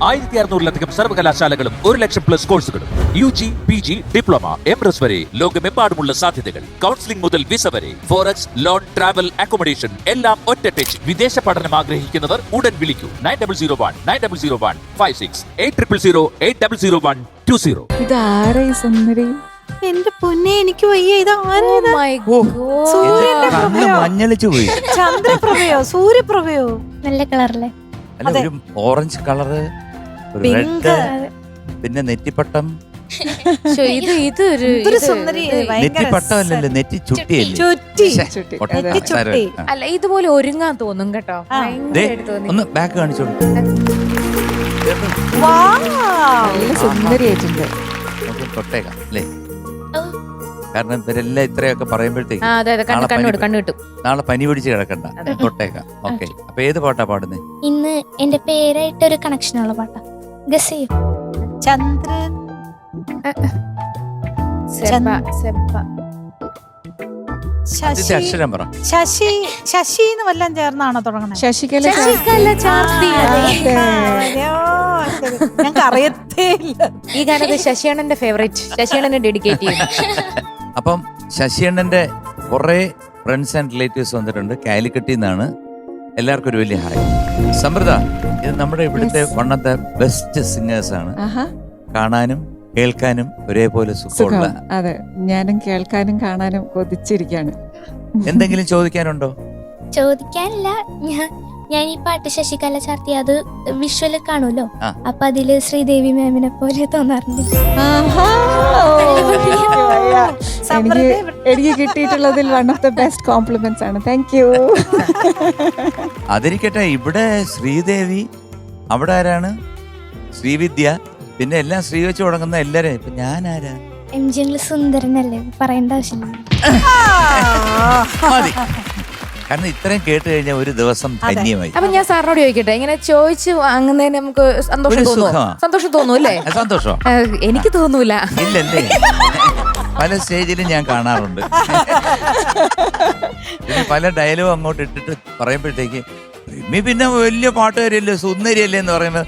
1600-ലധികം സർവകലാശാലകളും 1,00,000+ കോഴ്സുകളും UG, PG, diploma, MS വരെ ലോകമെമ്പാടുമുള്ള സാധ്യതകൾ. കൗൺസിലിംഗ് മുതൽ വിസ വരെ, ഫോറക്സ്, ലോൺ, ട്രാവൽ, അക്കോമഡേഷൻ എല്ലാം ഒറ്റ ടച്ച്. വിദേശ പഠനം ആഗ്രഹിക്കുന്നവർ ഉടൻ വിളിക്കൂ 9001 800 800120. ഇതാരാ ഈ സുന്ദരി? എന്റെ പൊന്നെ, എനിക്ക് വയ്യ. ഇത് മഞ്ഞളിച്ചു പോയി. ചന്ദ്രപ്രഭയോ സൂര്യപ്രഭയോ? നല്ല കളറല്ലേ? അല്ല, ഒരു ഓറഞ്ച് കളറ്, ഒരു റെഡ്, പിന്നെ നെറ്റിപ്പട്ടം. ഇതൊരു സുന്ദരി. നെറ്റിപ്പട്ടം അല്ലല്ലോ, നെറ്റി ചുട്ടിയല്ലേ? ചുട്ടി. അല്ല, ഇതുപോലെ ഒരുങ്ങാൻ തോന്നും കേട്ടോ. ഒന്ന് ബാക്ക് കാണിച്ചോളൂ. നല്ല സുന്ദരിയായിട്ടുണ്ട്. നമുക്ക് തൊട്ടേക്കാം അല്ലേ? കാരണം ഇവരെല്ലാം ഇത്രയൊക്കെ പറയുമ്പോഴത്തേക്ക് നാളെ പനി പിടിച്ച് കിടക്കണ്ട, തൊട്ടേക്കാം. ഓക്കെ, അപ്പൊ ഏത് പാട്ടാ പാടുന്നേ? ഇന്ന് എന്റെ പേരായിട്ട് ഒരു കണക്ഷനുള്ള പാട്ടാ. ഗസ് ചെയ്യും. ചന്ദ്രൻ. അതിന്റെ അക്ഷരം പറ. ശശി എന്ന് വല്ലതും ചേർന്നാണോ തുടങ്ങണേ? ശശികല ഞങ്ങൾക്ക് അറിയത്തേ ഇല്ല. ഈ ഗാനത്ത് ശശിയണ്ണന്റെ ഫേവറേറ്റ്, ശശിയണ്ണനെ ഡെഡിക്കേറ്റ് ചെയ്യും. അപ്പം ശശിയണ്ണന്റെ കുറെ ഫ്രണ്ട്സ് ആൻഡ് റിലേറ്റീവ്സ് വന്നിട്ടുണ്ട് കാലിക്കട്ടിൽ നിന്നാണ്. എല്ലാവർക്കും ഒരു വലിയ ഹായ്. സമൃദ്ധ, ഇത് നമ്മുടെ ഇവിടുത്തെ one of the best singers ആണ്. കാണാനും കേൾക്കാനും ഒരേപോലെ സുഖമുള്ള. അതെ, ഞാനും കേൾക്കാനും കാണാനും കൊതിച്ചിരിക്കാണ്. എന്തെങ്കിലും ചോദിക്കാനുണ്ടോ? ചോദിക്കാനില്ല. ഞാൻ ഈ പാട്ട് ശശികല ചാർത്തി അത് വിഷ്വല് കാണുമല്ലോ, അപ്പൊ അതില് ശ്രീദേവി മാമിനെ പോലെ തോന്നാറുണ്ട്. എനിക്ക് കിട്ടിയിട്ടുള്ളതിൽ one of the best compliments ആണ്. Thank you. അതിരിക്കട്ടെ, ഇവിടെ ശ്രീദേവി, അവിടെ ആരാണ്? ശ്രീവിദ്യ, പിന്നെ എല്ലാം ശ്രീ വെച്ച് തുടങ്ങുന്ന എല്ലാരും. ഇപ്പൊ ഞാൻ ആരാ? MG സുന്ദരനല്ലേ, പറയേണ്ട ആവശ്യമില്ല. മതി, കാരണം ഇത്രയും കേട്ട് കഴിഞ്ഞാൽ ഒരു ദിവസം ധന്യമായി. അപ്പൊ ഞാൻ സാറിനോട് ചോദിക്കട്ടെ, ഇങ്ങനെ ചോദിച്ചു വാങ്ങുന്നതിന് നമുക്ക് സന്തോഷം തോന്നുന്നു? സന്തോഷം തോന്നും അല്ലേ? സന്തോഷം എനിക്ക് തോന്നൂല. ഇല്ലല്ലേ? പല സ്റ്റേജിലും ഞാൻ കാണാറുണ്ട്. പിന്നെ പല ഡയലോഗ് അങ്ങോട്ട് ഇട്ടിട്ട് പറയുമ്പോഴത്തേക്ക് പിന്നെ വലിയ പാട്ടുകാരിയല്ലേ, സുന്ദരിയല്ലേ എന്ന് പറയുമ്പോ